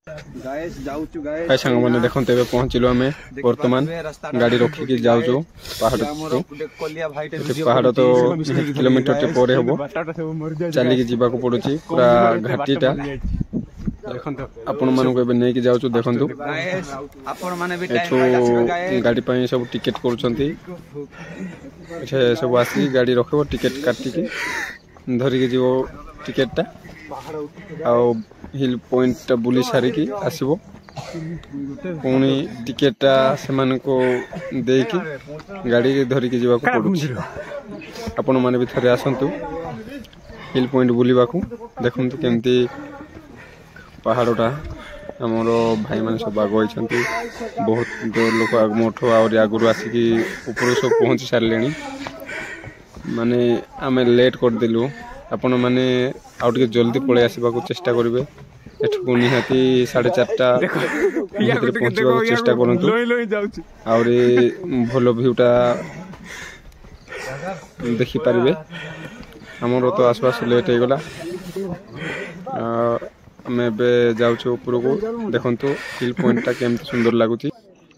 guys सांग मैंने देखते हुए पहुंचलु आम बर्तमान गाड़ी रखिकी जाऊँ पहाड़ पहाड़ तो किलोमीटर टे पर हम चलिकी जावाक पड़ुची पूरा घाटीटा आपण मानक नहीं जाऊँ देखु गाड़ी सब टिकेट कर सब आसी गाड़ी रख टिकेट काटिकी धरिकी जीव टिकेटा आउ हिल पॉइंट बुली सारिकी आसबो पुणी टिकेटा से देकी गाड़ी धरिकी जीवा को पड़ुछि आपण माने भी थरे आसंतु हिल पॉइंट बुलिबा को देखंतु केमती पहाड़टा हमरो भाई माने सब आगो होइछंती बहुत लोक आगमोठो और आगुरु आसिकी ऊपर सब पहुंच सारलेनी माने आमे लेट कर दिलु आपण माने आउ टिके जल्दी पळे आसीबा को चेष्टा करिवे एठको निहाती 4:30 भितर पहुंचबा को चेष्टा करंतु और भलो व्यूटा देखि परिवे हमरो तो आसपास लेट हे गला हमें बे जाउछु ऊपर को देखंतु हिल पॉइंटटा केमती सुंदर लागुची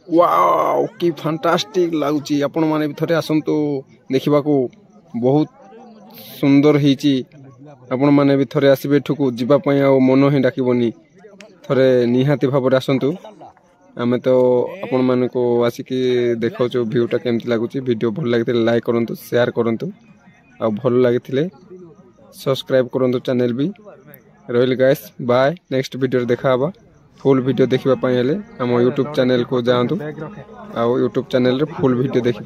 वाओ की फैंटास्टिक लागुची आपण माने भी थरे आसंतु देखिबा को बहुत सुंदर हिची आपण माने भी थरे आसीबे एठुकु जिबा पई आ मन ही डाकिबनी थरे निहाती भाबरे आसंतु आमे तो आपण माने को आसिकी देखौचो व्यूटा केमती लागुची वीडियो भल लागितले लाइक करंतु शेयर करंतु आ भल लागितले सब्सक्राइब करंतु चैनल भी रोयल गाइस बाय नेक्स्ट वीडियो देखा हबा फुल वीडियो देखिबा पई हेले हम YouTube चैनल को जांतु आ YouTube चैनल रे फुल वीडियो देखि